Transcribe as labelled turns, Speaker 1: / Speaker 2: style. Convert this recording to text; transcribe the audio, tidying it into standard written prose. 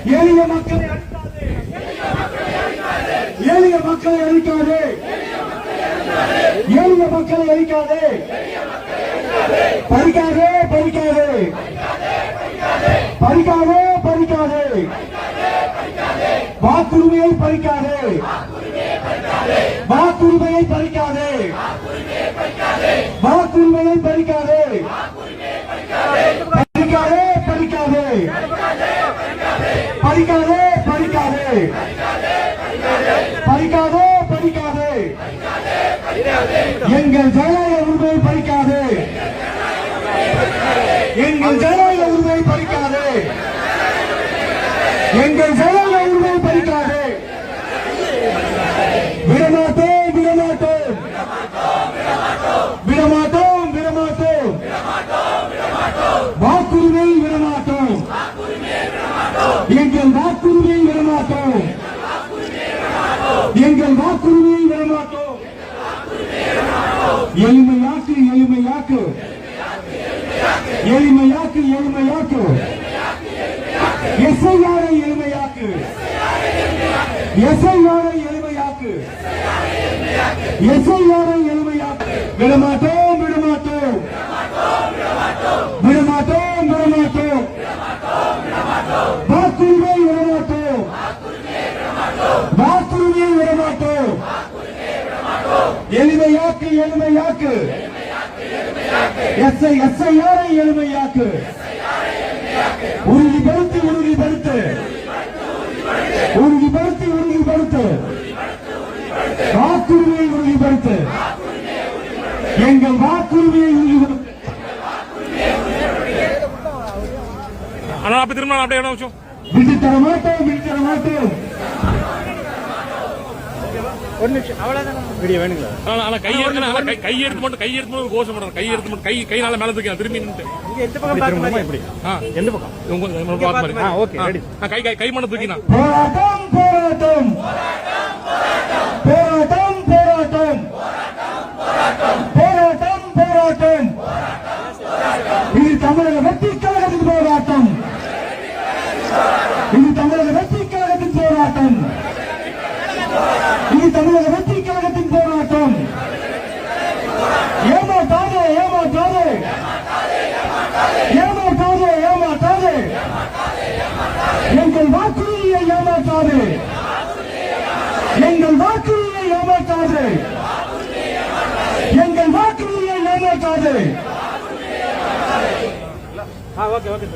Speaker 1: எளிய மக்களை அழிக்காதே, எளிய மக்களை அழிக்காதே, எளிய மக்களை அழிக்காதே, பறிக்காதே பறிக்காதே, பறிக்காதே பறிக்காதே, வாக்குரிமையை பறிக்காதே, வாக்குரிமையை பறிக்காதே, வாக்குரிமையை பறிக்காதே, பறிக்காதே பறிக்காதே, பறிக்காதே பறிக்காதே, பறிக்காதே பறிக்காதே, எங்கள் ஜனநாயக உரிமையை பறிக்காதே, எங்கள் ஜனநாயக உரிமையை பறிக்காதே, எங்கள் ஜனநாயக உரிமையை பறிக்காதே, விடமாட்டோம் விடமாட்டோம், விடமாட்டோம் விடமாட்டோம், வாக்குரிமை விடமாட்டோம், எங்கள் வாக்குரிமை விடமாட்டோம், எங்கள் வாக்குரிமை விடமாட்டோம். எளிமையாக்கு எளிமையாக்கு, எளிமையாக்கு எளிமையாக்கு, எஸ்ஐஆரை எளிமையாக்கு, எஸ்ஐஆரை எளிமையாக்கு, எஸ்ஐஆரை எளிமையாக்கு. விடமாட்டோம் விடமாட்டோம், விடமாட்டோம் விடமாட்டோம், வாக்குரிமை விடமாட்டோம், வாக்குரிமை விடமாட்டோம். எளிமையாக்கு எளிமையாக்கு, எஸ்ஐஆரை எளிமையாக்கு, உறுதிப்படுத்து உறுதிப்படுத்து, உறுதிப்படுத்தி உறுதிப்படுத்து, வாக்குரிமையை உறுதிப்படுத்து, எங்கள் வாக்குரிமையை உறுதிப்படுத்து.
Speaker 2: திரும்ப அப்படியே
Speaker 1: விட்டு தர மாட்டோம், விட்டு தர மாட்டோம்.
Speaker 3: ஒரு நிமிஷம் அவ்வளவுதான் வீடியோ வேணுங்களா?
Speaker 2: கையெடுத்து மட்டும் கோஷம் பண்றாங்க. கையெடுத்து மட்டும் கைனால மேல தூக்கி திரும்பி நின்று
Speaker 3: எந்த பக்கம் பாக்கணும்? இப்படி எந்த பக்கம்? Okay ready.
Speaker 2: கை மட்டும் தூக்கினா
Speaker 1: போராட்டம் போராட்டம் போராட்டம் போராட்டம் போராட்டம் போராட்டம், இது தமிழக வெற்றி கழகத்தின் போராட்டம், இது தமிழக வெற்றி கழகத்தின் போராட்டம், இது தமிழக வெற்றி கழகத்தின் போராட்டம். ஏமாற்றாதே ஏமாற்றாதே, ஏமாற்றாதே ஏமாற்றாதே, எங்கள் வாக்குறுதியை ஏமாற்றாதே, எங்கள் வாக்குறுதியை ஏமாற்றாதே, எங்கள் வாக்குறுதியை ஏமாற்றாதே.
Speaker 3: Okay okay.